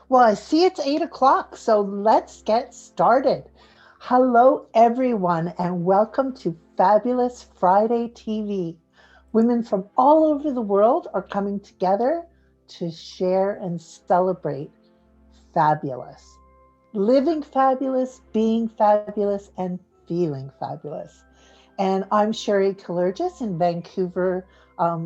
Well, I see it's 8 o'clock, so let's get started. Hello, everyone, and welcome to Fabulous Friday TV. Women from all over the world are coming together to share and celebrate fabulous. Living fabulous, being fabulous, and feeling fabulous. And I'm Sherry Kalergis in Vancouver,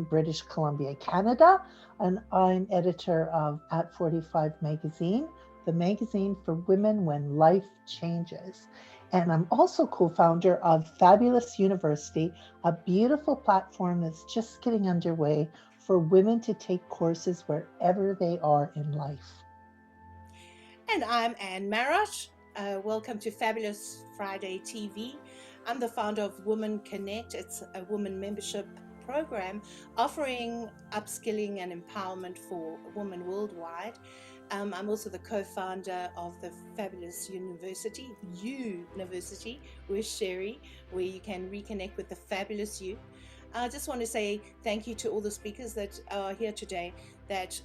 British Columbia, Canada. And I'm editor of At 45 Magazine, the magazine for women when life changes. And I'm also co founder of Fabulous University, a beautiful platform that's just getting underway for women to take courses wherever they are in life. And I'm Anne Marot. Welcome to Fabulous Friday TV. I'm the founder of Women Connect. It's a women membership program offering upskilling and empowerment for women worldwide. I'm also the co-founder of the Fabulous University with Sherry, where you can reconnect with the fabulous you. I just want to say thank you to all the speakers that are here today that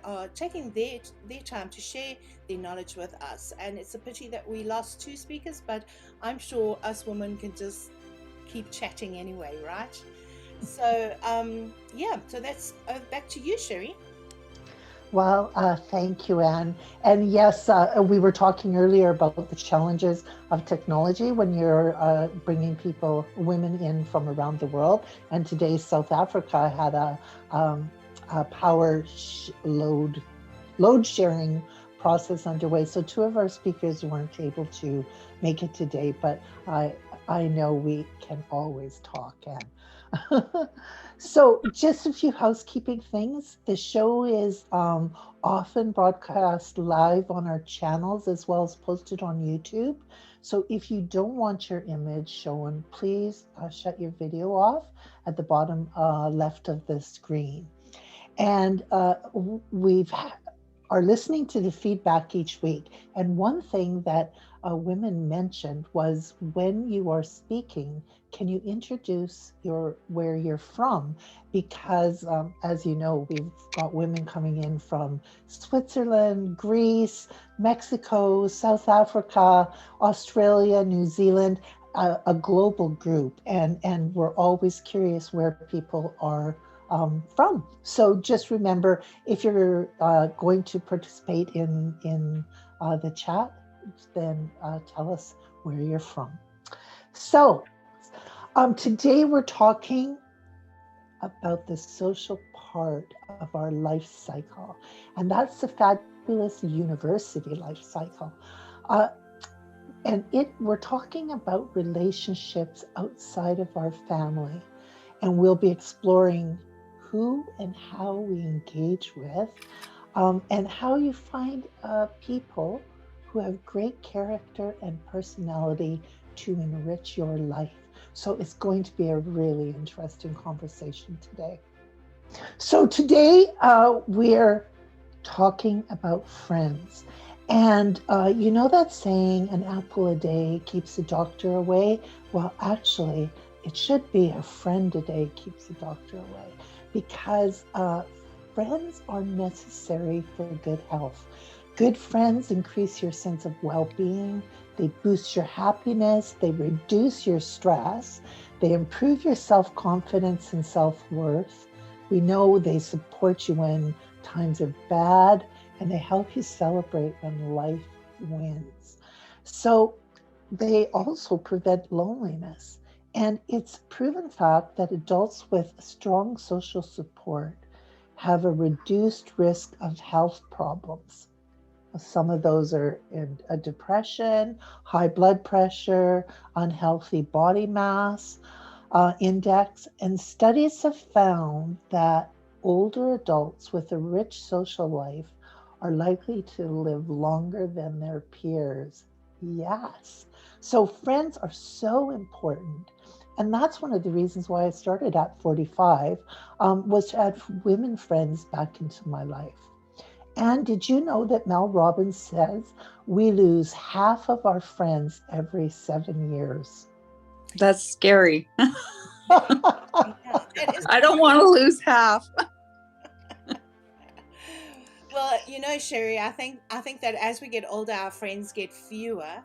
are taking their time to share their knowledge with us. And it's a pity that we lost two speakers, but I'm sure us women can just keep chatting anyway, right? So that's back to you, Sherry. Well, thank you, Anne. And yes, we were talking earlier about the challenges of technology when you're bringing people, women in from around the world. And today, South Africa had a load sharing process underway. So two of our speakers weren't able to make it today, but I know we can always talk. And so, just a few housekeeping things. The show is often broadcast live on our channels as well as posted on YouTube. So, if you don't want your image shown, please shut your video off at the bottom left of the screen. And we've are listening to the feedback each week. And one thing that women mentioned was when you are speaking, can you introduce where you're from? Because as you know, we've got women coming in from Switzerland, Greece, Mexico, South Africa, Australia, New Zealand, a global group. And we're always curious where people are from. So just remember, if you're going to participate in the chat, then tell us where you're from. So today we're talking about the social part of our life cycle, and that's the fabulous university life cycle. Uh, we're talking about relationships outside of our family, and we'll be exploring who and how we engage with, and how you find people who have great character and personality to enrich your life. So it's going to be a really interesting conversation today. So today we're talking about friends. And you know that saying, an apple a day keeps the doctor away? Well, actually, it should be a friend a day keeps the doctor away, because friends are necessary for good health. Good friends increase your sense of well-being. They boost your happiness. They reduce your stress. They improve your self-confidence and self-worth. We know they support you when times are bad, and they help you celebrate when life wins. So they also prevent loneliness. And it's a proven fact that adults with strong social support have a reduced risk of health problems. Some of those are in a depression, high blood pressure, unhealthy body mass index. And studies have found that older adults with a rich social life are likely to live longer than their peers. Yes. So friends are so important. And that's one of the reasons why I started at 45, was to add women friends back into my life. And did you know that Mel Robbins says we lose half of our friends every 7 years? That's scary. Yeah, that is I don't want to lose half. Well, Sherry, I think that as we get older, our friends get fewer.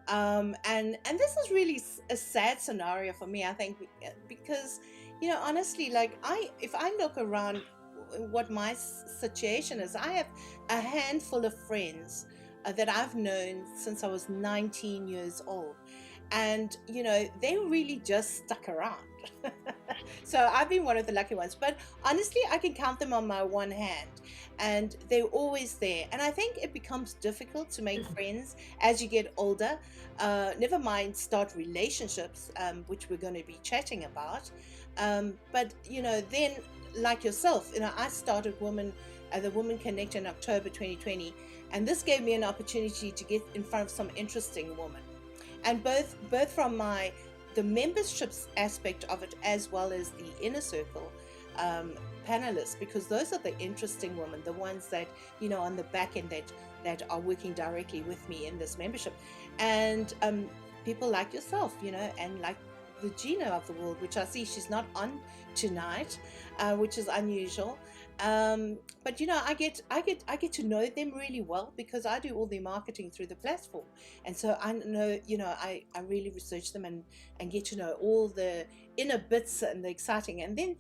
And this is really a sad scenario for me. I think because honestly, like if I look around, what my situation is, I have a handful of friends that I've known since I was 19 years old, and they really just stuck around. So I've been one of the lucky ones, but honestly, I can count them on my one hand, and they're always there. And I think it becomes difficult to make friends as you get older, never mind start relationships, which we're going to be chatting about. But then, like yourself, I started the Women Connect in October 2020, and this gave me an opportunity to get in front of some interesting women, and both from the memberships aspect of it, as well as the inner circle um, panelists, because those are the interesting women, the ones that on the back end that are working directly with me in this membership, and people like yourself, and like the Gina of the world, which I see she's not on tonight, which is unusual. But I get to know them really well because I do all their marketing through the platform, and so I know, I really research them and get to know all the inner bits and the exciting, and then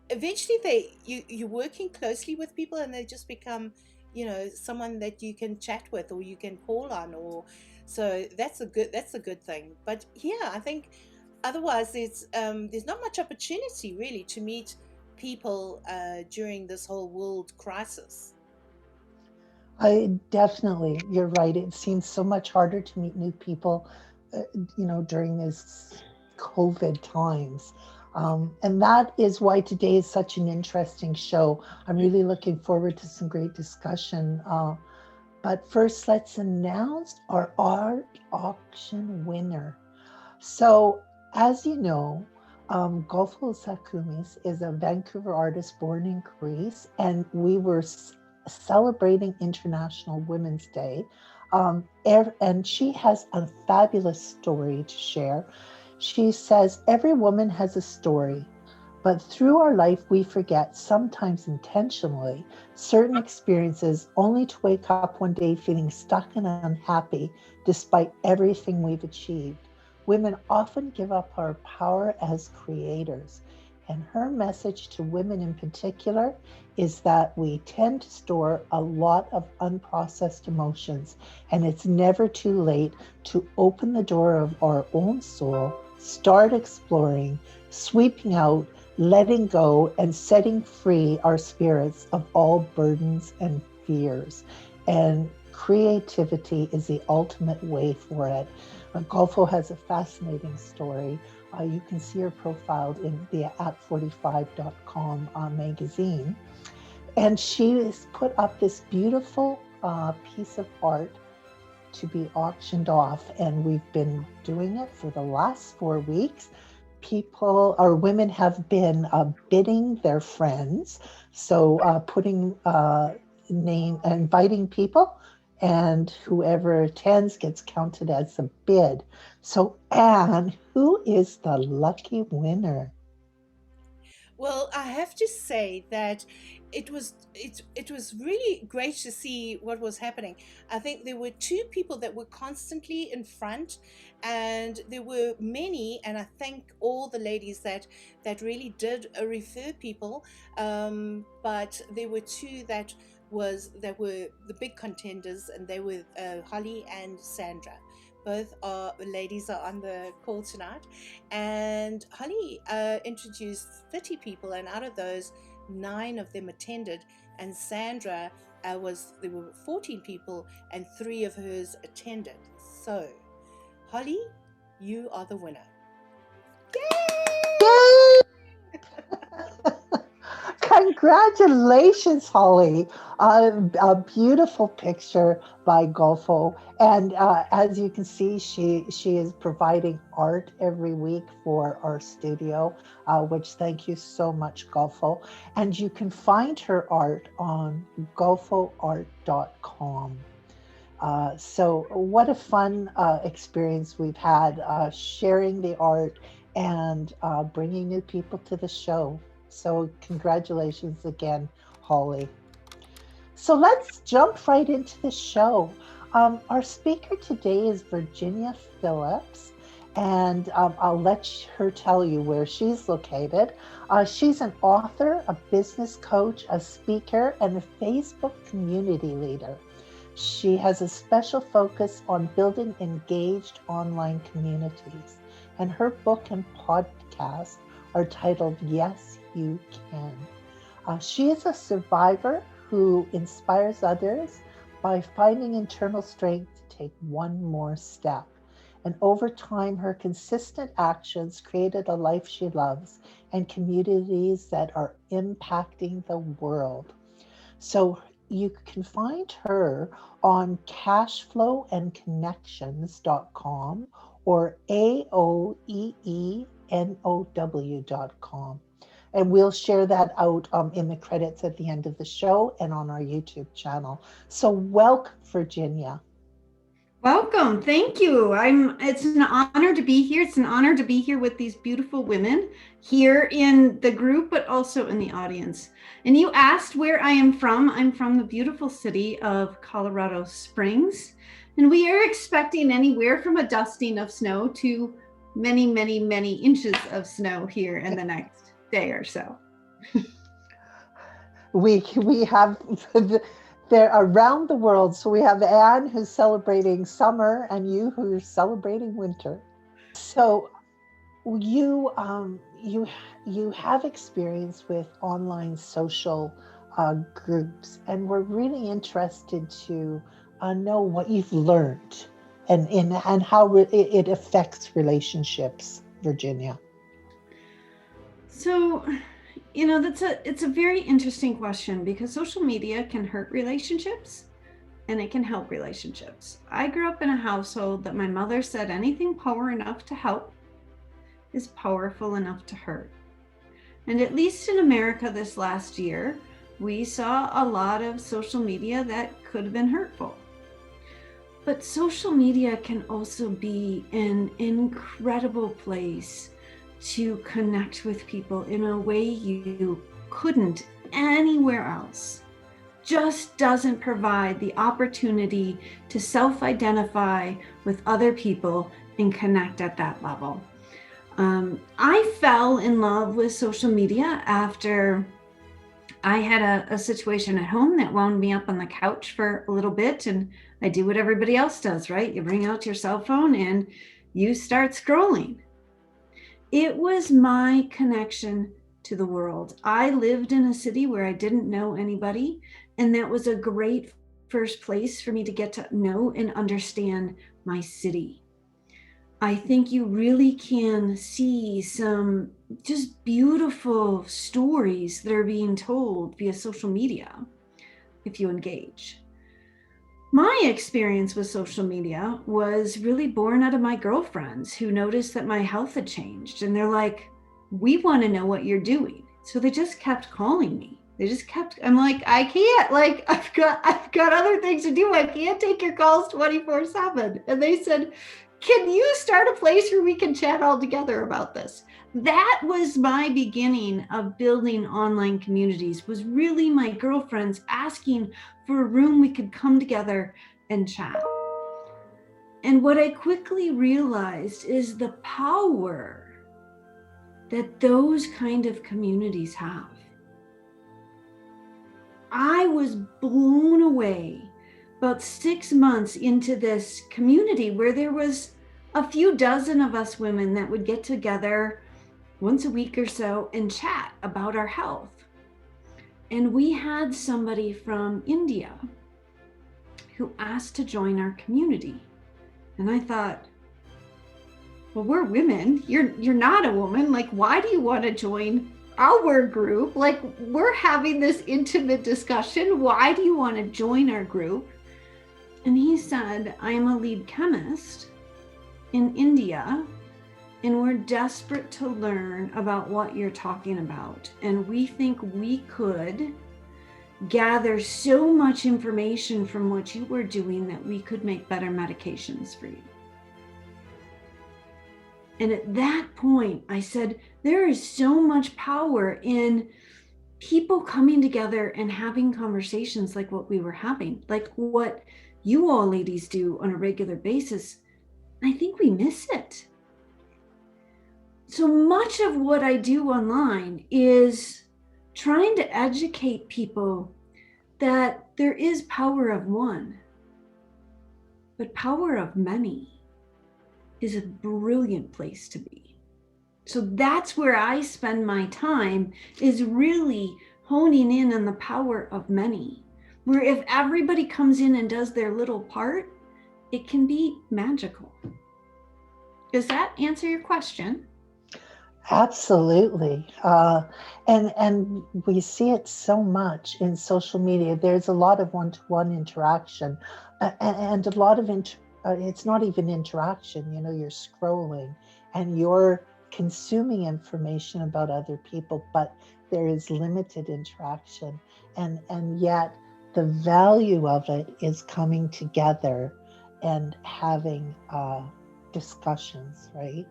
eventually you're working closely with people, and they just become someone that you can chat with or you can call on, or so that's a good thing. But yeah, I think otherwise there's not much opportunity really to meet people during this whole world crisis. I definitely, you're right. It seems so much harder to meet new people, uh, during these COVID times. And that is why today is such an interesting show. I'm really looking forward to some great discussion. But first, let's announce our art auction winner. So, as you know, Golfo Sakumis is a Vancouver artist born in Greece, and we were celebrating International Women's Day. And she has a fabulous story to share. She says, every woman has a story, but through our life, we forget, sometimes intentionally, certain experiences only to wake up one day feeling stuck and unhappy despite everything we've achieved. Women often give up our power as creators. And her message to women in particular is that we tend to store a lot of unprocessed emotions, and it's never too late to open the door of our own soul, start exploring, sweeping out, letting go, and setting free our spirits of all burdens and fears. And creativity is the ultimate way for it. Golfo has a fascinating story. You can see her profiled in the at45.com magazine. And she has put up this beautiful piece of art to be auctioned off. And we've been doing it for the last 4 weeks. People or women have been bidding their friends. So putting name, inviting people, and whoever attends gets counted as a bid. So, Anne, who is the lucky winner? Well, I have to say that it was really great to see what was happening. I think there were two people that were constantly in front, and there were many, and I thank all the ladies that really did refer people. But there were two that were the big contenders, and they were Holly and Sandra. Both are ladies are on the call tonight, and Holly introduced 30 people, and out of those, nine of them attended. And Sandra was there were 14 people, and three of hers attended. So, Holly, you are the winner. Yay! Congratulations, Holly. A beautiful picture by Golfo. And as you can see, she is providing art every week for our studio, which thank you so much, Golfo. And you can find her art on golfoart.com. So, what a fun experience we've had sharing the art and bringing new people to the show. So, congratulations again, Holly. So let's jump right into the show. Our speaker today is Virginia Phillips, and I'll let her tell you where she's located. She's an author, a business coach, a speaker, and a Facebook community leader. She has a special focus on building engaged online communities, and her book and podcast are titled Yes, You Can. She is a survivor who inspires others by finding internal strength to take one more step. And over time, her consistent actions created a life she loves and communities that are impacting the world. So you can find her on cashflowandconnections.com or aoeenow.com. And we'll share that out in the credits at the end of the show and on our YouTube channel. So welcome, Virginia. Welcome. Thank you. It's an honor to be here. It's an honor to be here with these beautiful women here in the group, but also in the audience. And you asked where I am from. I'm from the beautiful city of Colorado Springs. And we are expecting anywhere from a dusting of snow to many, many, many inches of snow here in the next day or so. We have they're around the world. So we have Anne who's celebrating summer and you who's celebrating winter. So you have experience with online social groups, and we're really interested to know what you've learned and how it affects relationships, Virginia. So, it's a very interesting question because social media can hurt relationships and it can help relationships. I grew up in a household that my mother said anything power enough to help is powerful enough to hurt. And at least in America this last year, we saw a lot of social media that could have been hurtful. But social media can also be an incredible place to connect with people in a way you couldn't anywhere else. Just doesn't provide the opportunity to self-identify with other people and connect at that level. I fell in love with social media after I had a situation at home that wound me up on the couch for a little bit, and I do what everybody else does, right? You bring out your cell phone and you start scrolling. It was my connection to the world. I lived in a city where I didn't know anybody, and that was a great first place for me to get to know and understand my city. I think you really can see some just beautiful stories that are being told via social media if you engage. My experience with social media was really born out of my girlfriends who noticed that my health had changed, and they're like, we want to know what you're doing. So they just kept calling me. I'm like, I can't, like, I've got other things to do. I can't take your calls 24/7. And they said, can you start a place where we can chat all together about this? That was my beginning of building online communities, was really my girlfriends asking for a room we could come together and chat. And what I quickly realized is the power that those kind of communities have. I was blown away about 6 months into this community where there was a few dozen of us women that would get together once a week or so and chat about our health. And we had somebody from India who asked to join our community. And I thought, well, we're women. You're not a woman. Like, why do you want to join our group? Like, we're having this intimate discussion. Why do you want to join our group? And he said, I'm a lead chemist in India, and we're desperate to learn about what you're talking about. And we think we could gather so much information from what you were doing that we could make better medications for you. And at that point, I said, there is so much power in people coming together and having conversations like what we were having, like what you all ladies do on a regular basis. I think we miss it. So much of what I do online is trying to educate people that there is power of one, but power of many is a brilliant place to be. So that's where I spend my time, is really honing in on the power of many, where if everybody comes in and does their little part, it can be magical. Does that answer your question? Absolutely. And we see it so much in social media. There's a lot of one-to-one interaction, and a lot of it's not even interaction. You know, you're scrolling and you're consuming information about other people, but there is limited interaction, and yet the value of it is coming together and having discussions, right?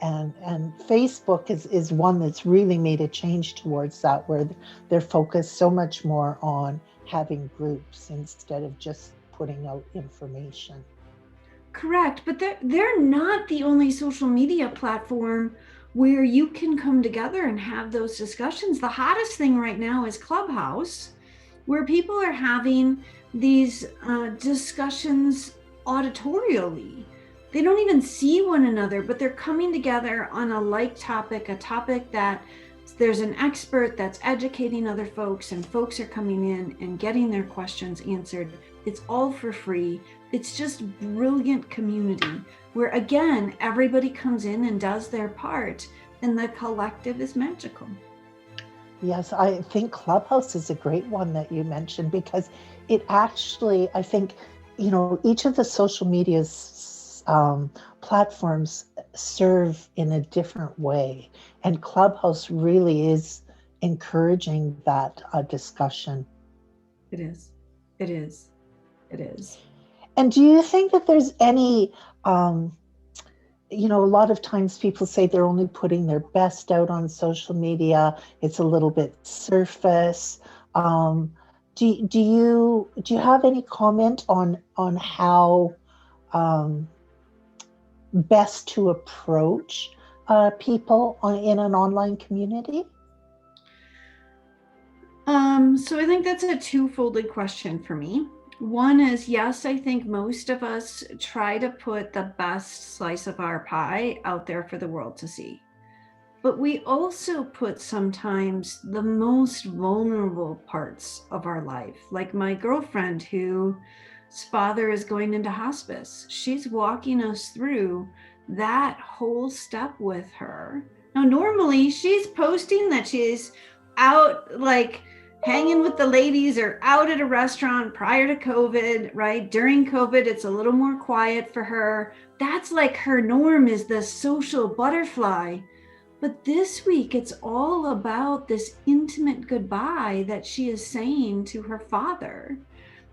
And Facebook is one that's really made a change towards that, where they're focused so much more on having groups instead of just putting out information. Correct, but they're not the only social media platform where you can come together and have those discussions. The hottest thing right now is Clubhouse, where people are having these discussions auditorially. They don't even see one another, but they're coming together on a like topic, a topic that there's an expert that's educating other folks, and folks are coming in and getting their questions answered. It's all for free. It's just brilliant community where, again, everybody comes in and does their part, and the collective is magical. Yes, I think Clubhouse is a great one that you mentioned, because it actually, I think, you know, each of the social medias platforms serve in a different way, and Clubhouse really is encouraging that discussion. It is. It is. It is. And do you think that there's any, you know, a lot of times people say they're only putting their best out on social media. It's a little bit surface. Do you have any comment on how best to approach people in an online community? So I think that's a two-folded question for me. One is, yes, I think most of us try to put the best slice of our pie out there for the world to see. But we also put sometimes the most vulnerable parts of our life, like my girlfriend whose father is going into hospice. She's walking us through that whole step with her. Now, normally she's posting that she's out, like, hanging with the ladies or out at a restaurant prior to COVID, right? During COVID, it's a little more quiet for her. That's like her norm, is the social butterfly. But this week, it's all about this intimate goodbye that she is saying to her father.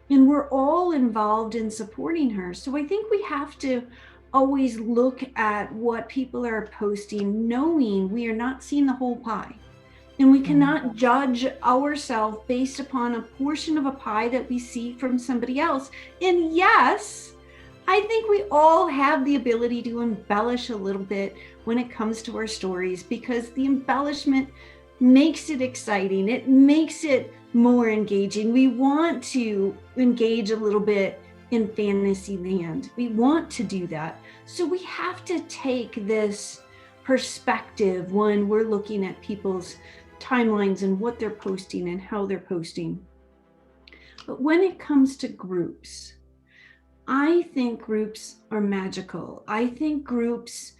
And we're all involved in supporting her. So I think we have to always look at what people are posting, knowing we are not seeing the whole pie. And we cannot judge ourselves based upon a portion of a pie that we see from somebody else. And yes, I think we all have the ability to embellish a little bit when it comes to our stories, because the embellishment makes it exciting. It makes it more engaging. We want to engage a little bit in fantasy land. We want to do that. So we have to take this perspective when we're looking at people's timelines and what they're posting and how they're posting. But when it comes to groups, I think groups are magical. I think groups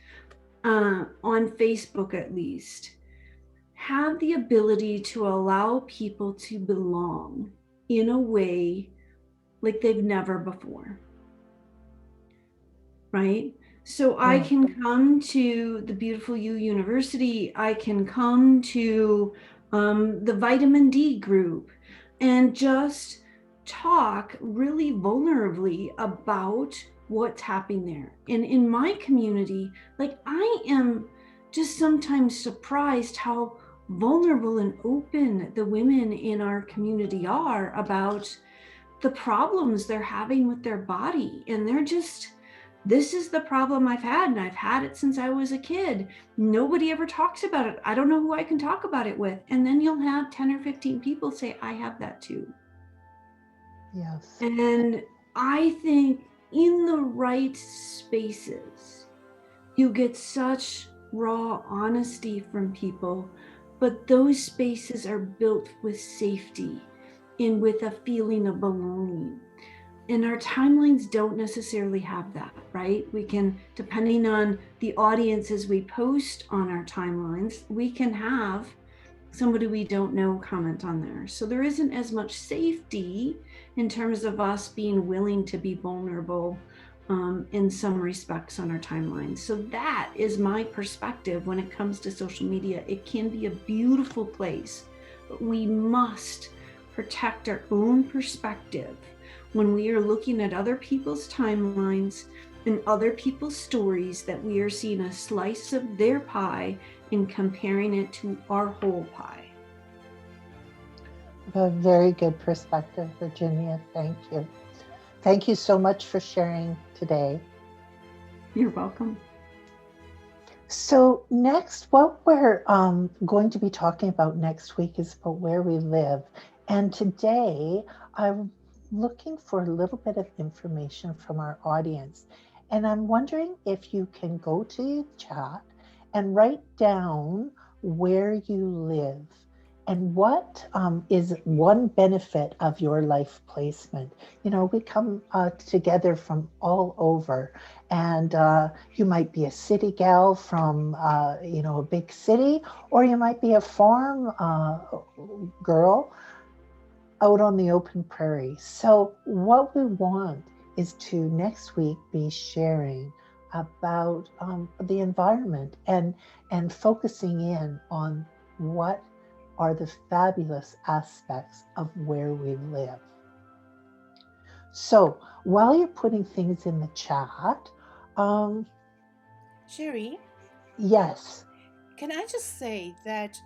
on Facebook, at least, have the ability to allow people to belong in a way like they've never before, right? So I can come to the Beautiful You University. I can come to the Vitamin D group and just talk really vulnerably about what's happening there. And in my community, like, I am just sometimes surprised how vulnerable and open the women in our community are about the problems they're having with their body. And they're just, this is the problem I've had, and I've had it since I was a kid. Nobody ever talks about it. I don't know who I can talk about it with. And then you'll have 10 or 15 people say, I have that too. Yes. And I think in the right spaces, you get such raw honesty from people, but those spaces are built with safety and with a feeling of belonging. And our timelines don't necessarily have that, right? We can, depending on the audiences we post on our timelines, we can have somebody we don't know comment on there. So there isn't as much safety in terms of us being willing to be vulnerable in some respects on our timelines. So that is my perspective when it comes to social media. It can be a beautiful place, but we must protect our own perspective when we are looking at other people's timelines and other people's stories, that we are seeing a slice of their pie and comparing it to our whole pie. A very good perspective, Virginia. Thank you. Thank you so much for sharing today. You're welcome. So next, what we're going to be talking about next week is about where we live. And today, I'm looking for a little bit of information from our audience. And I'm wondering if you can go to the chat and write down where you live and what is one benefit of your life placement. You know, we come together from all over, and you might be a city gal from, you know, a big city, or you might be a farm girl out on the open prairie. So what we want is to next week be sharing about the environment and focusing in on what are the fabulous aspects of where we live. So while you're putting things in the chat, Sherry, yes. can I just say that,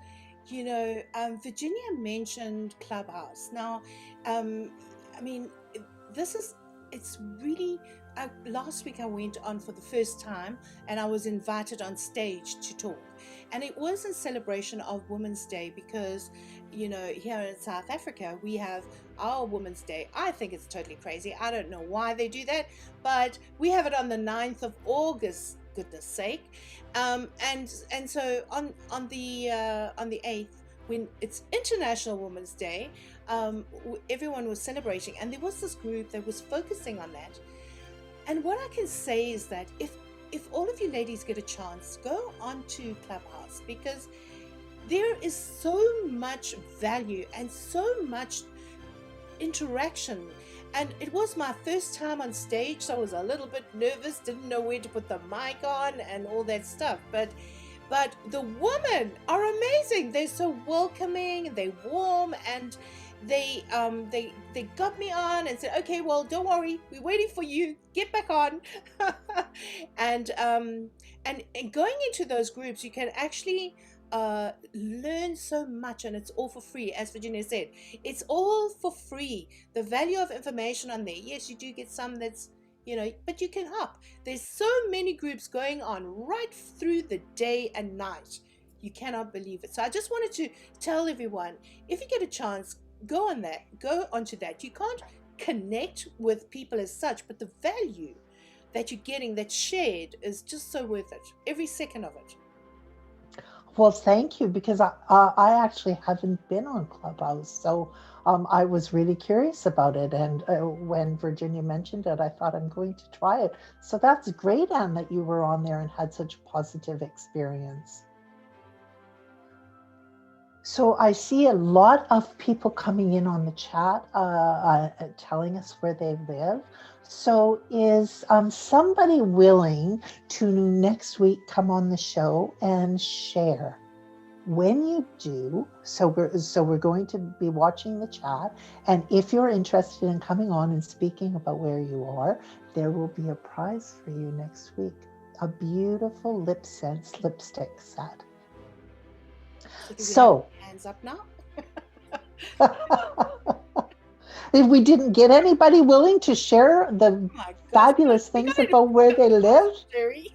you know, Virginia mentioned Clubhouse. Now, I mean, this is, it's really, last week I went on for the first time and I was invited on stage to talk. And it was in celebration of Women's Day because, you know, here in South Africa, we have our Women's Day. I think it's totally crazy. I don't know why they do that, but we have it on the 9th of August, goodness sake. And so on the 8th, when it's International Women's Day, everyone was celebrating, and there was this group that was focusing on that. And what I can say is that if all of you ladies get a chance, go onto Clubhouse, because there is so much value and so much interaction. And it was my first time on stage, so I was a little bit nervous, didn't know where to put the mic on and all that stuff. But the women are amazing. They're so welcoming, they're warm, and they got me on and said, okay, well, don't worry, we're waiting for you, get back on. and going into those groups, you can actually learn so much, and it's all for free. As Virginia said, it's all for free. The value of information on there, yes, you do get some that's, you know, but you can hop. There's so many groups going on right through the day and night. You cannot believe it. So I just wanted to tell everyone, if you get a chance, go onto that. You can't connect with people as such, but the value that you're getting, that's shared, is just so worth it, every second of it. Well, thank you, because I actually haven't been on Clubhouse, so I was really curious about it. And when Virginia mentioned it, I thought, I'm going to try it. So that's great, Anne, that you were on there and had such a positive experience. So I see a lot of people coming in on the chat, telling us where they live. So is somebody willing to next week come on the show and share? When you do, so we're going to be watching the chat, and if you're interested in coming on and speaking about where you are, there will be a prize for you next week, a beautiful Lip Sense lipstick set. So do we have So, hands up now? if we didn't get anybody willing to share Oh the my gosh, fabulous we things gotta do about where they something live, else, Sherry.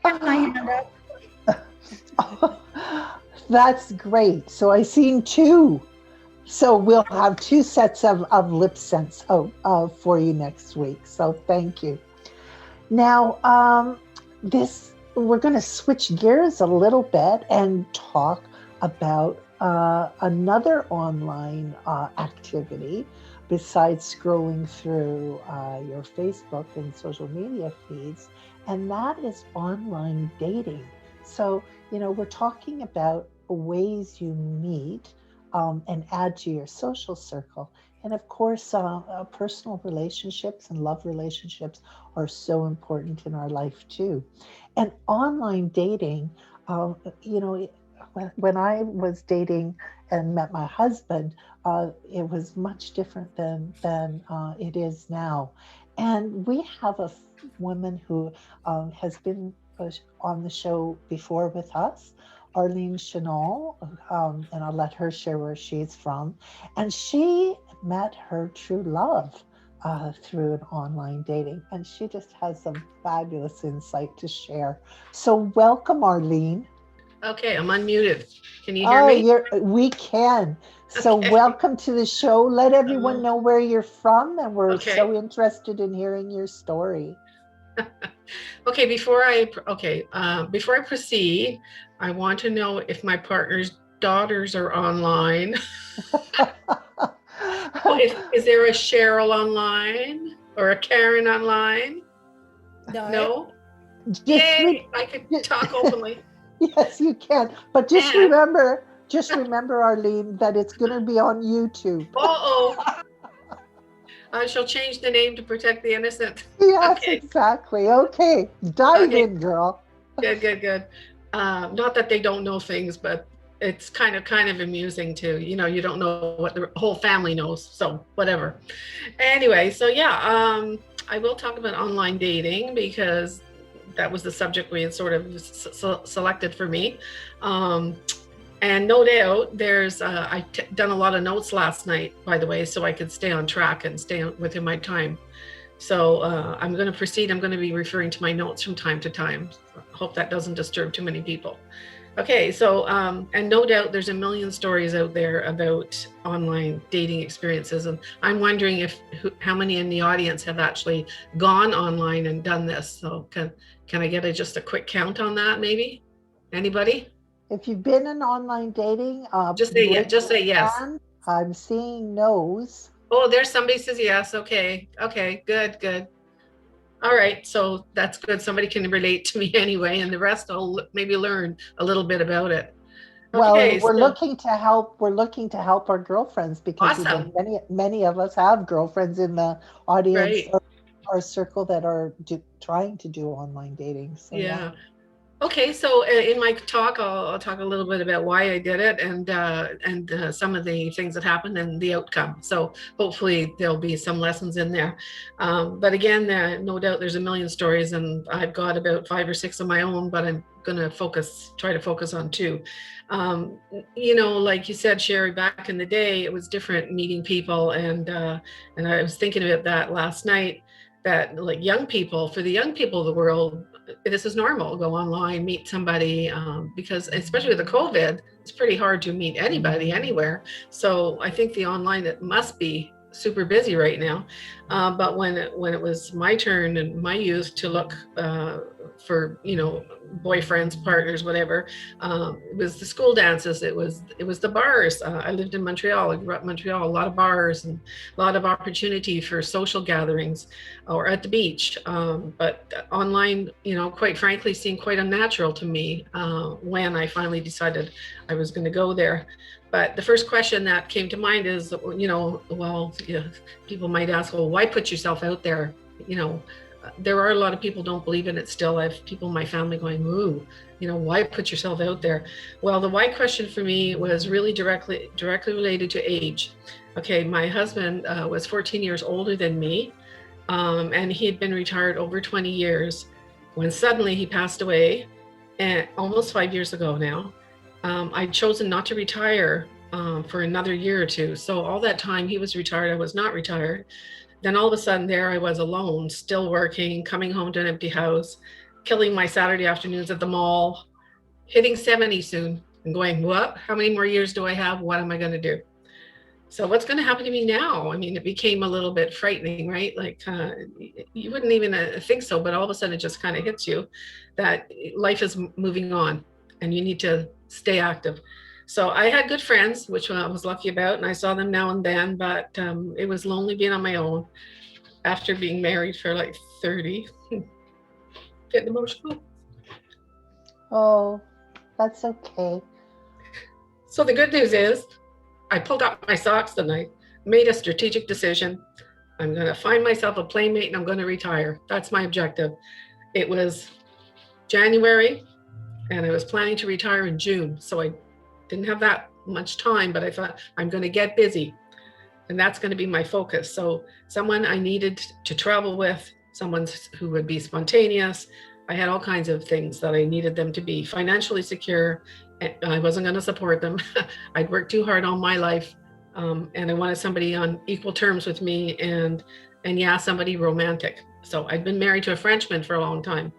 My hand up. that's great. So I seen two. So we'll have two sets of lip sense for you next week. So thank you. Now, we're going to switch gears a little bit and talk about another online activity besides scrolling through your Facebook and social media feeds, and that is online dating. So, we're talking about ways you meet and add to your social circle. And of course, personal relationships and love relationships are so important in our life too. And online dating, you know, when I was dating and met my husband, it was much different than it is now. And we have a woman who has been on the show before with us, Arlene Chanel, and I'll let her share where she's from. And she met her true love through an online dating, and she just has some fabulous insight to share. So, welcome, Arlene. Okay, I'm unmuted. Can you hear Oh, me? we can. So, Okay. welcome to the show. Let everyone know where you're from, and we're Okay. so interested in hearing your story. Okay, before I proceed, I want to know if my partner's daughters are online. Is there a Cheryl online or a Karen online? No? Yay, I could talk openly. Yes, you can. But just remember, Arlene, that it's going to be on YouTube. I shall change the name to protect the innocent. Yes, Okay. Exactly. Okay, dive in, girl. Good. Not that they don't know things, but it's kind of amusing too. You don't know what the whole family knows, so whatever. Anyway, so yeah, I will talk about online dating because that was the subject we had sort of selected for me. And no doubt there's, I've done a lot of notes last night, by the way, so I could stay on track and stay within my time. So I'm going to proceed. I'm going to be referring to my notes from time to time. Hope that doesn't disturb too many people. Okay, so, and no doubt there's a million stories out there about online dating experiences. And I'm wondering how many in the audience have actually gone online and done this. So can I get just a quick count on that, maybe? Anybody? If you've been in online dating, just say yes. I'm seeing no's. Oh, there's somebody says yes. Okay, good. All right, so that's good. Somebody can relate to me anyway, and the rest I'll maybe learn a little bit about it. Okay, well, we're looking to help. We're looking to help our girlfriends because awesome. many of us have girlfriends in the audience right. our circle that are trying to do online dating. So yeah. Okay, so in my talk, I'll talk a little bit about why I did it and some of the things that happened and the outcome. So hopefully there'll be some lessons in there. But again, no doubt there's a million stories, and I've got about 5 or 6 of my own, but I'm going to try to focus on 2. Like you said, Sherry, back in the day, it was different meeting people, and I was thinking about that last night. That like for the young people of the world, this is normal. Go online, meet somebody, because especially with the COVID, it's pretty hard to meet anybody anywhere. So I think the online, it must be super busy right now. But when it was my turn in my youth to look for boyfriends, partners, whatever, it was the school dances, it was the bars. I lived in Montreal. I grew up in Montreal. A lot of bars and a lot of opportunity for social gatherings or at the beach. But online, quite frankly, seemed quite unnatural to me when I finally decided I was going to go there. But the first question that came to mind is, people might ask, well, why put yourself out there? There are a lot of people don't believe in it still. I have people in my family going, ooh, why put yourself out there? Well, the why question for me was really directly related to age. Okay, my husband was 14 years older than me, and he had been retired over 20 years when suddenly he passed away. and almost 5 years ago now, I'd chosen not to retire for another year or two. So all that time he was retired, I was not retired. Then all of a sudden there I was alone, still working, coming home to an empty house, killing my Saturday afternoons at the mall, hitting 70 soon and going, what? How many more years do I have? What am I going to do? So what's going to happen to me now? I mean, it became a little bit frightening, right? Like you wouldn't even think so, but all of a sudden it just kind of hits you that life is moving on and you need to stay active. So I had good friends, which I was lucky about, and I saw them now and then, but it was lonely being on my own after being married for like 30. Getting emotional. Oh, that's okay. So the good news is I pulled up my socks tonight, made a strategic decision. I'm going to find myself a playmate and I'm going to retire. That's my objective. It was January and I was planning to retire in June. So I didn't have that much time, but I thought I'm going to get busy and that's going to be my focus. So someone I needed to travel with, someone who would be spontaneous. I had all kinds of things that I needed them to be financially secure. I wasn't going to support them. I'd worked too hard all my life. And I wanted somebody on equal terms with me and yeah, somebody romantic. So I'd been married to a Frenchman for a long time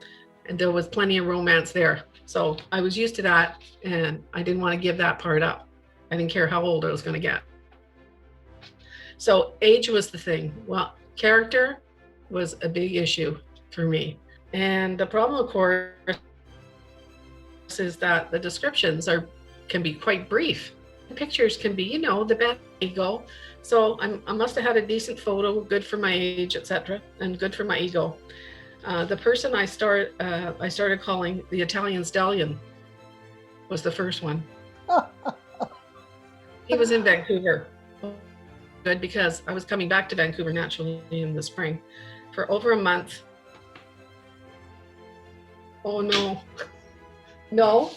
and there was plenty of romance there. So I was used to that and I didn't want to give that part up. I didn't care how old I was going to get. So age was the thing. Well, character was a big issue for me. And the problem, of course, is that the descriptions can be quite brief. The pictures can be, the best ego. So I must have had a decent photo, good for my age, etc., and good for my ego. The person I started calling the Italian Stallion was the first one. He was in Vancouver. Good, because I was coming back to Vancouver naturally in the spring for over a month. Oh no. No.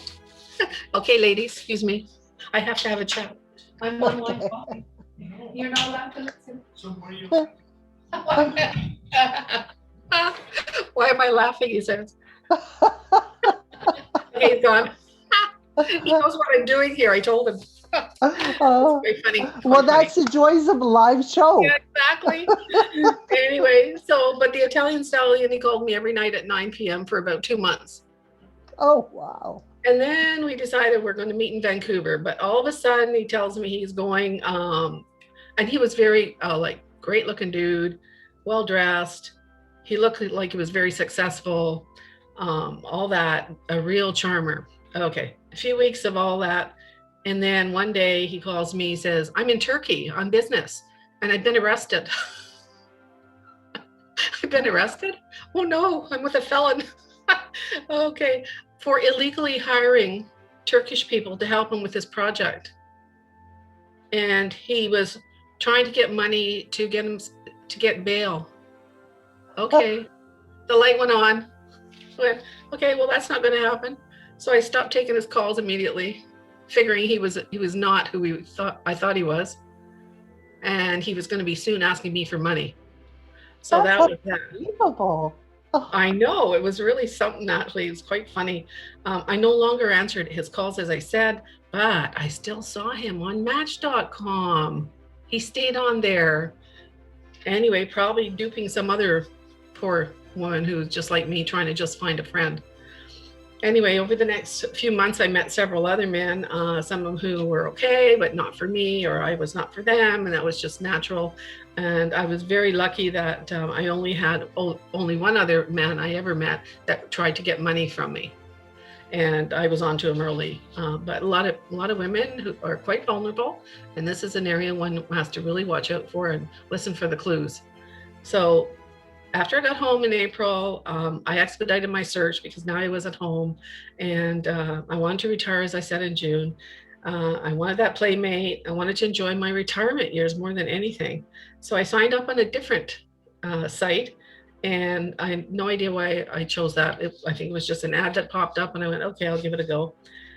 Okay, ladies, excuse me. I have to have a chat. I'm on live talking. You're not allowed to listen. So why are you? Why am I laughing? He says. Okay, he's gone. He knows what I'm doing here. I told him. Oh, It's very funny. well, that's the joys of a live show. Yeah, exactly. Anyway, but the Italian Stallion, he called me every night at 9 p.m. for about 2 months. Oh, wow. And then we decided we're going to meet in Vancouver. But all of a sudden, he tells me he's going, and he was very great looking dude, well dressed. He looked like he was very successful, all that, a real charmer. Okay, a few weeks of all that. And then one day he calls me, he says, I'm in Turkey on business and I've been arrested. I've been arrested? Oh no, I'm with a felon. Okay, for illegally hiring Turkish people to help him with his project. And he was trying to get money to get bail. Okay, the light went on. Went, okay, well, that's not going to happen. So I stopped taking his calls immediately, figuring he was not who I thought he was. And he was going to be soon asking me for money. So that was that. Unbelievable. Oh. I know, it was really something, actually. It was quite funny. I no longer answered his calls, as I said, but I still saw him on Match.com. He stayed on there. Anyway, probably duping some other poor woman who was just like me, trying to just find a friend. Anyway, over the next few months, I met several other men, some of them who were okay, but not for me, or I was not for them, and that was just natural. And I was very lucky that I only had only one other man I ever met that tried to get money from me, and I was onto him early. But a lot of women who are quite vulnerable, and this is an area one has to really watch out for and listen for the clues. So after I got home in April, I expedited my search because now I was at home, and I wanted to retire, as I said, in June. I wanted that playmate. I wanted to enjoy my retirement years more than anything. So I signed up on a different site, and I have no idea why I chose that. I think it was just an ad that popped up, and I went, okay, I'll give it a go.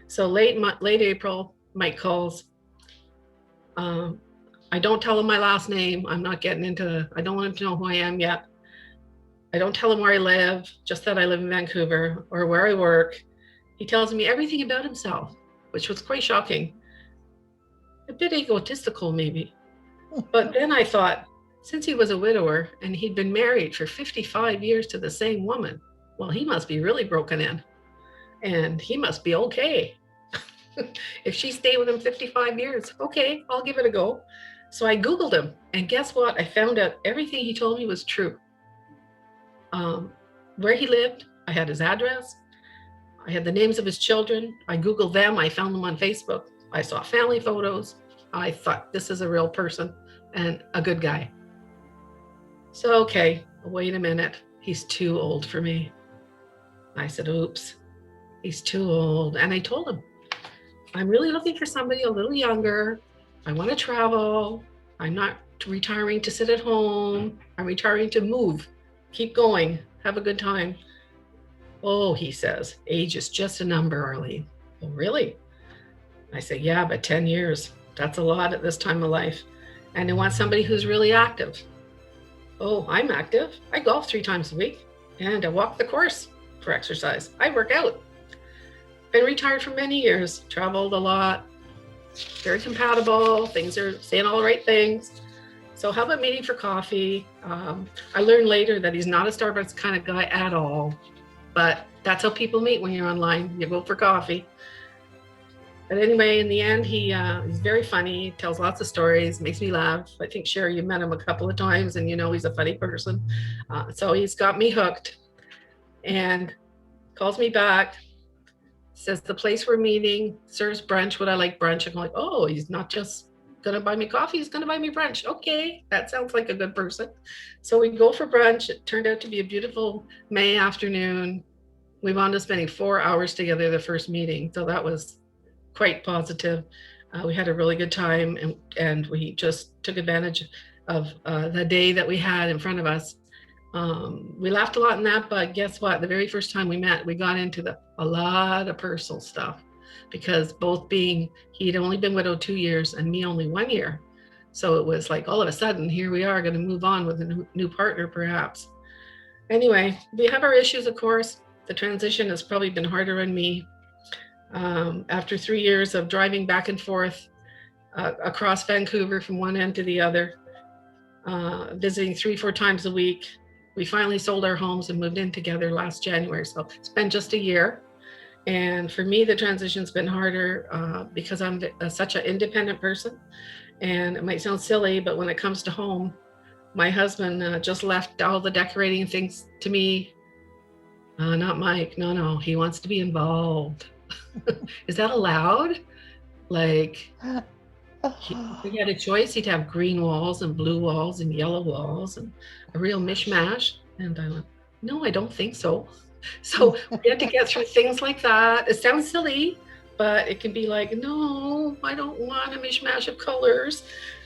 So late April, Mike calls. I don't tell him my last name. I'm not getting into, I don't want him to know who I am yet. I don't tell him where I live, just that I live in Vancouver or where I work. He tells me everything about himself, which was quite shocking. A bit egotistical, maybe. But then I thought, since he was a widower and he'd been married for 55 years to the same woman, well, he must be really broken in. And he must be okay. If she stayed with him 55 years, okay, I'll give it a go. So I Googled him, and guess what? I found out everything he told me was true. Where he lived, I had his address. I had the names of his children. I Googled them. I found them on Facebook. I saw family photos. I thought, this is a real person and a good guy. So, okay, wait a minute. He's too old for me. I said, oops, he's too old. And I told him, I'm really looking for somebody a little younger. I want to travel. I'm not retiring to sit at home. I'm retiring to move, keep going, have a good time. Oh, he says, age is just a number, Arlene. Oh, really? I say, yeah, but 10 years, that's a lot at this time of life. And I want somebody who's really active. Oh, I'm active. I golf 3 times a week and I walk the course for exercise. I work out. Been retired for many years, traveled a lot, very compatible, things are saying all the right things. So how about meeting for coffee? I learned later that he's not a Starbucks kind of guy at all, but that's how people meet when you're online. You go for coffee. But anyway, in the end, he's very funny, tells lots of stories, makes me laugh. I think, Sherry, you met him a couple of times and you know he's a funny person. So he's got me hooked and calls me back, says the place we're meeting serves brunch. Would I like brunch? I'm like, oh, he's not just going to buy me coffee, he's going to buy me brunch. Okay, that sounds like a good person. So we go for brunch. It turned out to be a beautiful May afternoon. We wound up spending 4 hours together the first meeting. So that was quite positive. We had a really good time and we just took advantage of the day that we had in front of us. We laughed a lot in that, but guess what? The very first time we met, we got into a lot of personal stuff because he'd only been widowed 2 years and me only 1 year. So it was like, all of a sudden, here we are going to move on with a new partner, perhaps. Anyway, we have our issues, of course. The transition has probably been harder on me. After 3 years of driving back and forth across Vancouver from one end to the other, visiting 3-4 times a week, we finally sold our homes and moved in together last January. So it's been just a year. And for me, the transition's been harder because I'm such an independent person. And it might sound silly, but when it comes to home, my husband just left all the decorating things to me. Not Mike. No, he wants to be involved. Is that allowed? Like, if he had a choice, he'd have green walls and blue walls and yellow walls and a real mishmash. And I went, no, I don't think so. So we had to get through things like that. It sounds silly, but it can be like, no, I don't want a mishmash of colors.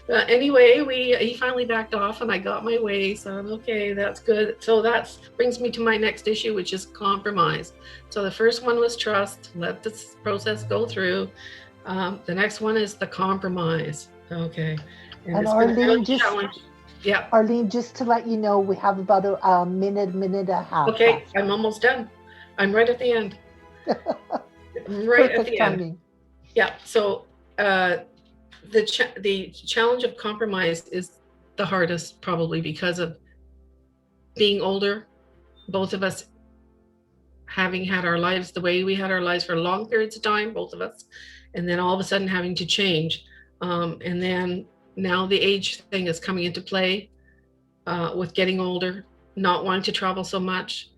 Anyway, he finally backed off and I got my way. So okay, that's good. So that brings me to my next issue, which is compromise. So the first one was trust. Let this process go through. The next one is the compromise. Okay. And Arlene, yeah. Arlene, just to let you know, we have about a minute and a half. Okay, left. I'm almost done. I'm right at the end. Perfect at the timing. end. Yeah. So the challenge of compromise is the hardest, probably because of being older. Both of us having had our lives the way we had our lives for long periods of time, both of us, and then all of a sudden having to change. And then now the age thing is coming into play with getting older, not wanting to travel so much,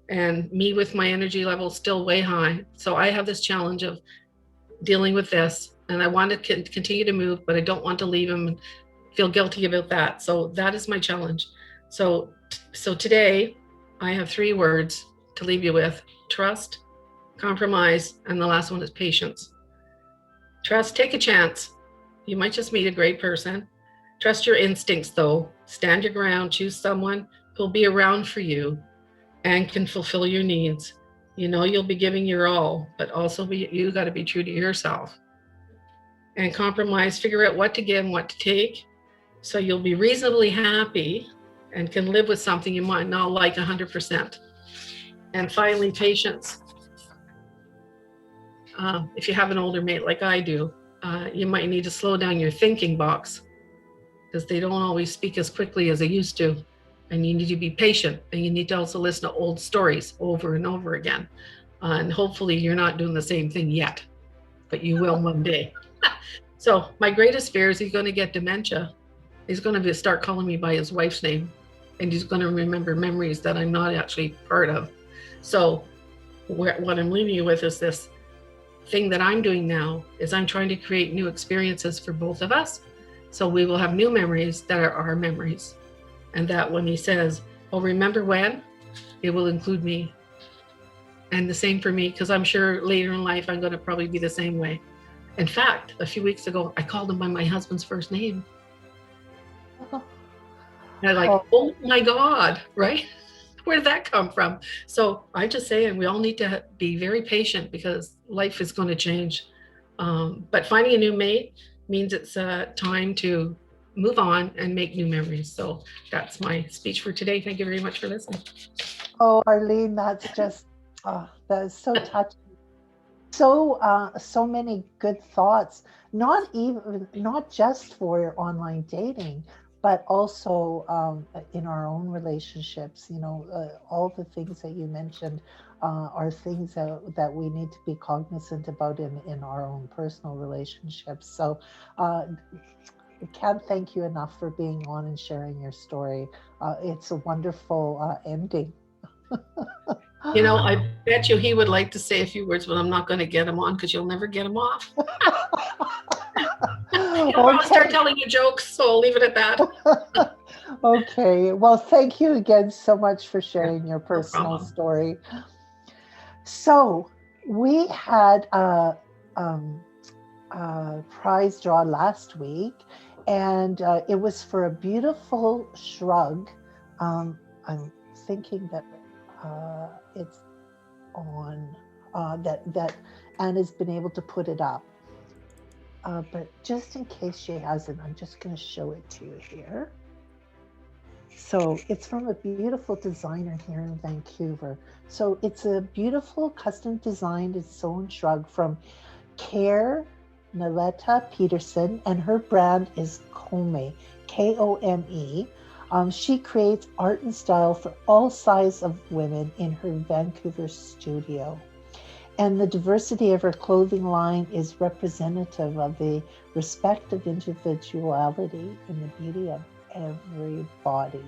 and me with my energy level still way high. So I have this challenge of dealing with this, and I want to continue to move, but I don't want to leave him and feel guilty about that. So that is my challenge. So today I have 3 words to leave you with: trust, compromise, and the last one is patience. Trust, take a chance. You might just meet a great person. Trust your instincts though. Stand your ground, choose someone who'll be around for you and can fulfill your needs. You know you'll be giving your all, but also you got to be true to yourself. And compromise, figure out what to give and what to take, so you'll be reasonably happy and can live with something you might not like 100%. And finally, patience. if you have an older mate like I do, you might need to slow down your thinking box, because they don't always speak as quickly as they used to. And you need to be patient, and you need to also listen to old stories over and over again. And hopefully you're not doing the same thing yet, but you will one day. So my greatest fear is he's going to get dementia. He's going to start calling me by his wife's name, and he's going to remember memories that I'm not actually part of. So what I'm leaving you with is this thing that I'm doing now is I'm trying to create new experiences for both of us. So we will have new memories that are our memories. And that when he says, oh, remember when, it will include me. And the same for me, because I'm sure later in life, I'm going to probably be the same way. In fact, a few weeks ago, I called him by my husband's first name. And I'm like, oh my God, right? Where did that come from? So I just say, and we all need to be very patient, because life is going to change. But finding a new mate means it's time to move on and make new memories. So that's my speech for today. Thank you very much for listening. Oh, Arlene, that's just, that is so touching. So many good thoughts, not just for online dating, but also in our own relationships. All the things that you mentioned are things that we need to be cognizant about in our own personal relationships. So I can't thank you enough for being on and sharing your story. It's a wonderful ending. I bet you he would like to say a few words, but I'm not going to get him on, because you'll never get him off. I'll start telling you jokes, so I'll leave it at that. Okay. Well, thank you again so much for sharing your personal story. So we had a prize draw last week, and it was for a beautiful shrug. I'm thinking that it's on that Anna's been able to put it up, but just in case she hasn't, I'm just going to show it to you here. So it's from a beautiful designer here in Vancouver. So it's a beautiful custom designed and sewn shrug from Care Naleta Peterson, and her brand is Kome, Kome. She creates art and style for all sizes of women in her Vancouver studio. And the diversity of her clothing line is representative of the respect of individuality and the beauty of everybody.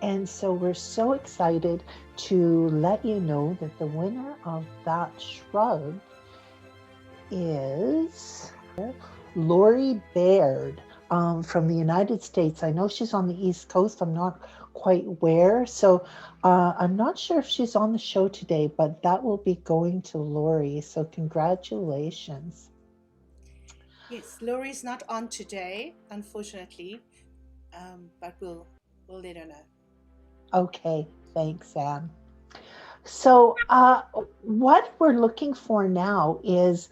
And so we're so excited to let you know that the winner of that shrug is Lori Baird from the United States. I know she's on the East Coast. I'm not quite where. So I'm not sure if she's on the show today, but that will be going to Lori. So congratulations. Yes, Lori's not on today, unfortunately, but we'll let her know. Okay, thanks, Anne. So what we're looking for now is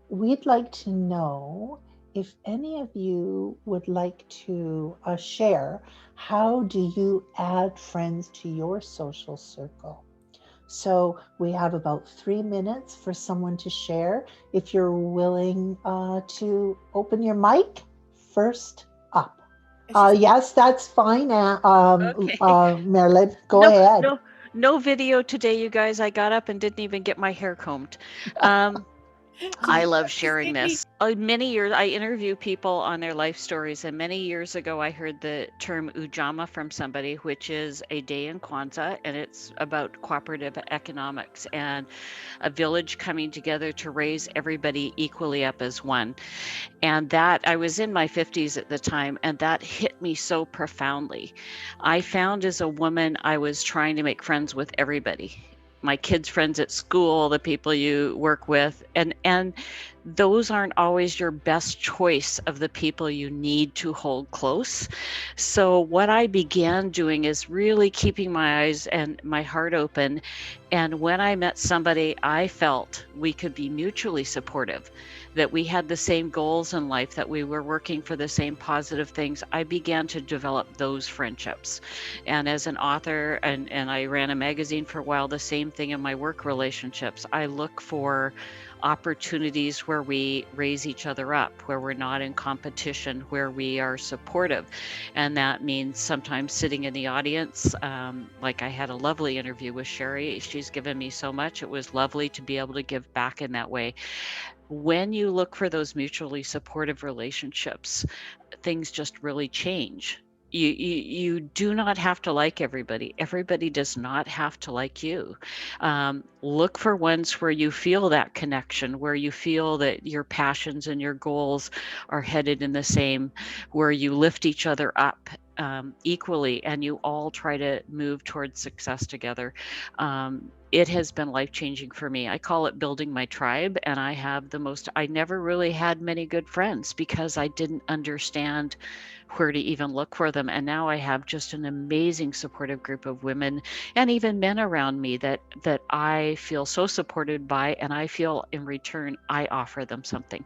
we'd like to know if any of you would like to share, how do you add friends to your social circle? So we have about 3 minutes for someone to share. If you're willing to open your mic, first up. Yes, that's fine. Marilyn, go ahead. No video today, you guys. I got up and didn't even get my hair combed. I love sharing this. Many years, I interview people on their life stories, and many years ago, I heard the term Ujamaa from somebody, which is a day in Kwanzaa, and it's about cooperative economics and a village coming together to raise everybody equally up as one. And that, I was in my 50s at the time, and that hit me so profoundly. I found as a woman, I was trying to make friends with everybody. My kids' friends at school, the people you work with, and those aren't always your best choice of the people you need to hold close. So what I began doing is really keeping my eyes and my heart open. And when I met somebody I felt we could be mutually supportive, that we had the same goals in life, that we were working for the same positive things, I began to develop those friendships. And as an author, and I ran a magazine for a while, the same thing in my work relationships. I look for opportunities where we raise each other up, where we're not in competition, where we are supportive. And that means sometimes sitting in the audience. Like I had a lovely interview with Sherry. She's given me so much. It was lovely to be able to give back in that way. When you look for those mutually supportive relationships, things just really change. You do not have to like everybody. Everybody does not have to like you. Look for ones where you feel that connection, where you feel that your passions and your goals are headed in the same, where you lift each other up equally, and you all try to move towards success together. It has been life-changing for me. I call it building my tribe, and I never really had many good friends because I didn't understand where to even look for them. And now I have just an amazing supportive group of women and even men around me that I feel so supported by, and I feel in return I offer them something.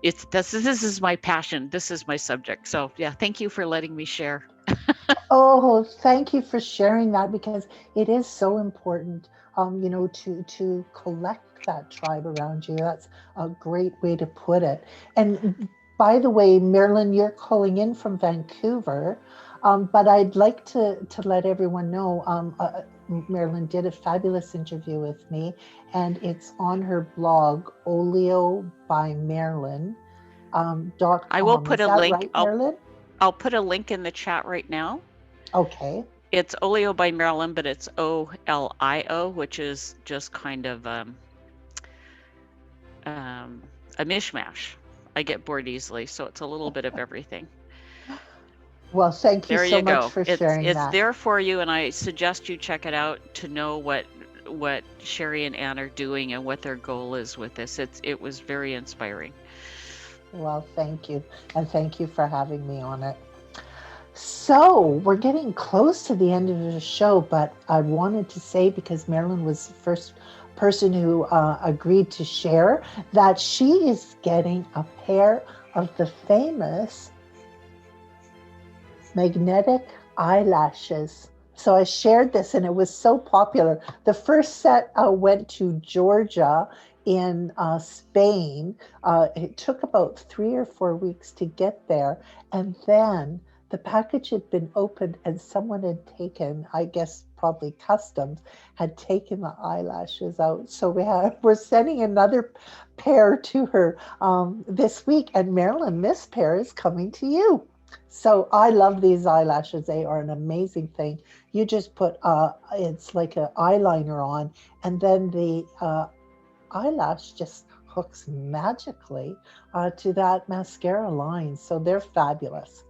This is my passion. This is my subject. So yeah, thank you for letting me share. Oh, thank you for sharing that, because it is so important, to collect that tribe around you. That's a great way to put it. And by the way, Marilyn, you're calling in from Vancouver, but I'd like to let everyone know, Marilyn did a fabulous interview with me, and it's on her blog, oleobymarilyn.com. I will put Is a that link. right, Marilyn? I'll put a link in the chat right now. Okay. It's Olio by Marilyn, but it's OLIO, which is just kind of a mishmash. I get bored easily, so it's a little bit of everything. Well, thank you There so you go. much for sharing It's that. there for you, and I suggest you check it out to know what Sherry and Anne are doing and what their goal is with this. It was very inspiring. Well, thank you. And thank you for having me on it. So we're getting close to the end of the show, but I wanted to say, because Marilyn was the first person who agreed to share, that she is getting a pair of the famous magnetic eyelashes. So I shared this, and it was so popular. The first set went to Georgia in Spain. It took about 3 or 4 weeks to get there. And then the package had been opened, and someone had taken, I guess probably customs, had taken the eyelashes out. So we're sending another pair to her this week. And Marilyn, this pair is coming to you. So I love these eyelashes. They are an amazing thing. You just put, it's like an eyeliner on, and then the eyelash just hooks magically to that mascara line. So they're fabulous.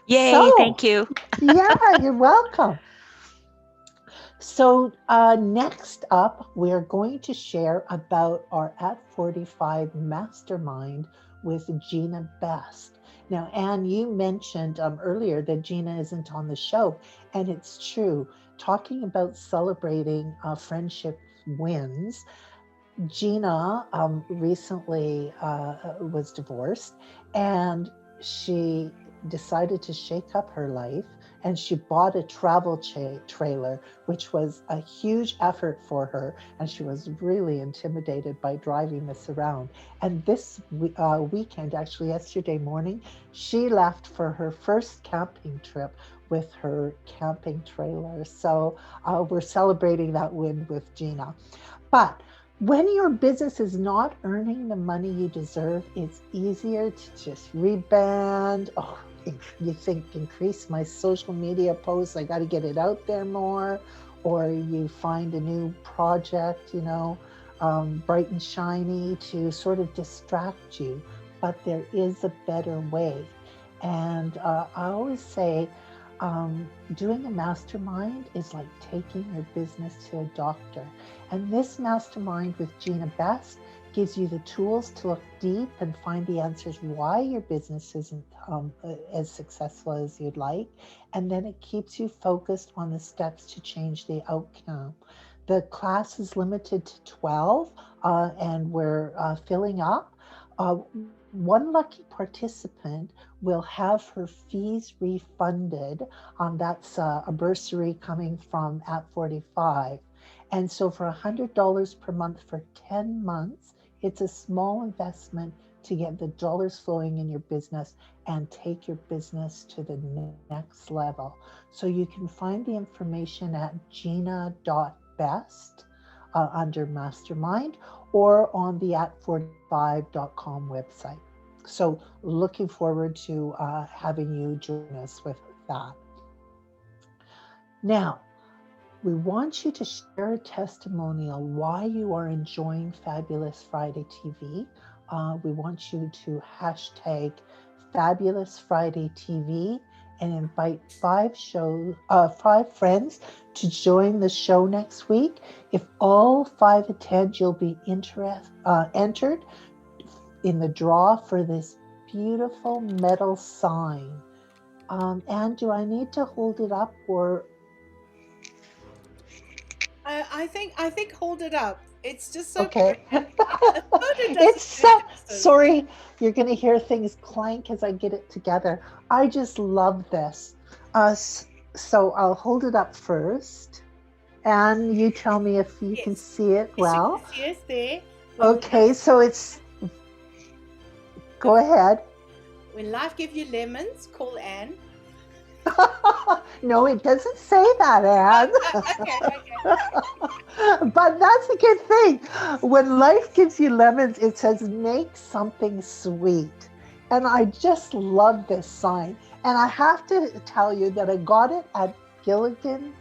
Yay, thank you. Yeah, you're welcome. So next up, we're going to share about our At 45 Mastermind with Gina Best. Now, Anne, you mentioned earlier that Gina isn't on the show, and it's true. Talking about celebrating friendship wins, Gina recently was divorced, and she decided to shake up her life, and she bought a travel trailer, which was a huge effort for her, and she was really intimidated by driving this around. And this weekend, actually yesterday morning, she left for her first camping trip with her camping trailer. So we're celebrating that win with Gina. But when your business is not earning the money you deserve, it's easier to just reband. Oh, you think, increase my social media posts, I got to get it out there more. Or you find a new project, bright and shiny to sort of distract you. But there is a better way. And I always say, doing a mastermind is like taking your business to a doctor. And this mastermind with Gina Best gives you the tools to look deep and find the answers why your business isn't as successful as you'd like. And then it keeps you focused on the steps to change the outcome. The class is limited to 12, and we're filling up. One lucky participant will have her fees refunded. That's a bursary coming from at 45. And so for $100 per month for 10 months, it's a small investment to get the dollars flowing in your business and take your business to the next level. So you can find the information at gina.best under Mastermind or on the at45.com website. So looking forward to having you join us with that. Now, we want you to share a testimonial why you are enjoying Fabulous Friday TV. We want you to hashtag Fabulous Friday TV and invite 5 friends to join the show next week. If all 5 attend, you'll be entered in the draw for this beautiful metal sign. And do I need to hold it up or? I think hold it up. It's just so Okay. pretty. A photo doesn't It's do it justice. sorry, you're going to hear things clank as I get it together. I just love this. So I'll hold it up first, and you tell me if you can Yes. see it well. Yes, there. Okay, so it's. Go ahead. When life gives you lemons, call Anne. No, it doesn't say that, Anne. Okay. But that's a good thing. When life gives you lemons, it says make something sweet. And I just love this sign. And I have to tell you that I got it at Gilligan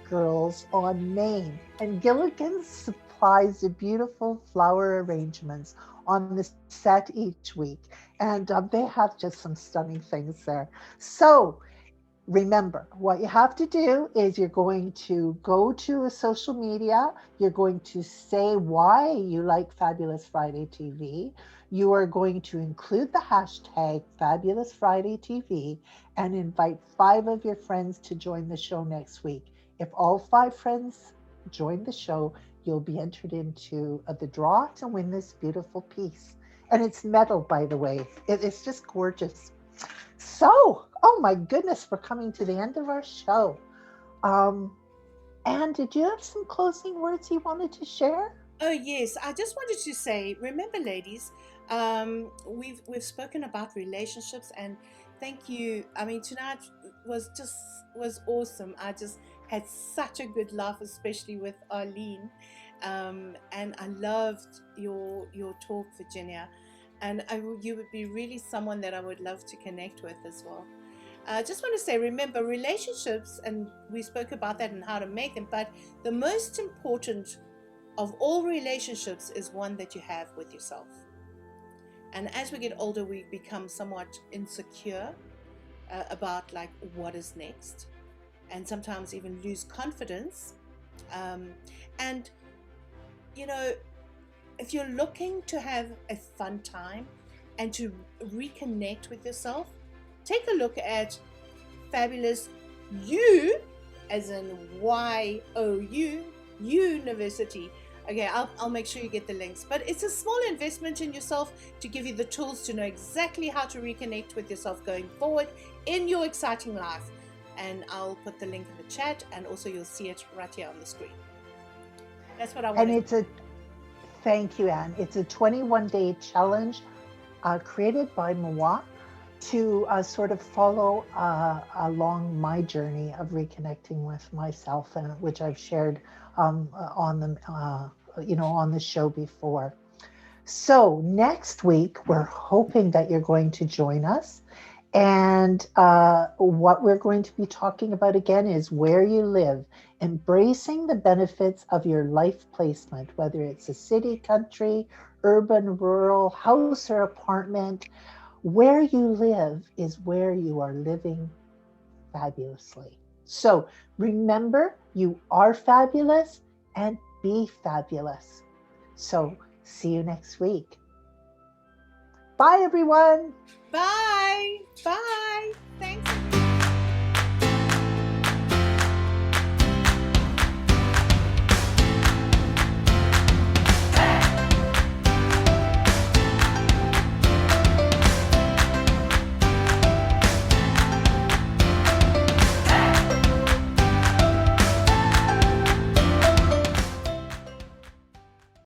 Girls on Main. And Gilligan supplies the beautiful flower arrangements on the set each week. And they have just some stunning things there. So remember, what you have to do is you're going to go to a social media. You're going to say why you like Fabulous Friday TV. You are going to include the hashtag Fabulous Friday TV and invite 5 of your friends to join the show next week. If all 5 friends join the show, you'll be entered into the draw to win this beautiful piece. And it's metal, by the way. It's just gorgeous. So, oh my goodness, we're coming to the end of our show. Anne, did you have some closing words you wanted to share? Oh yes, I just wanted to say, remember, ladies, we've spoken about relationships, and thank you. I mean, tonight was awesome. I just had such a good laugh, especially with Arlene, and I loved your talk, Virginia, and you would be really someone that I would love to connect with as well. I just want to say, remember, relationships, and we spoke about that and how to make them, but the most important of all relationships is one that you have with yourself. And as we get older, we become somewhat insecure about like what is next, and sometimes even lose confidence. And you know, if you're looking to have a fun time and to reconnect with yourself, take a look at Fabulous U, as in YOU, University. Okay, I'll make sure you get the links. But it's a small investment in yourself to give you the tools to know exactly how to reconnect with yourself going forward in your exciting life. And I'll put the link in the chat, and also you'll see it right here on the screen. That's what I want. And thank you, Anne. It's a 21-day challenge created by Moi to sort of follow along my journey of reconnecting with myself, which I've shared on the show before. So next week, we're hoping that you're going to join us. And what we're going to be talking about again is where you live, embracing the benefits of your life placement, whether it's a city, country, urban, rural, house, or apartment. Where you live is where you are living fabulously. So remember, you are fabulous, and be fabulous. So See you next week. Bye, everyone. Bye. Bye.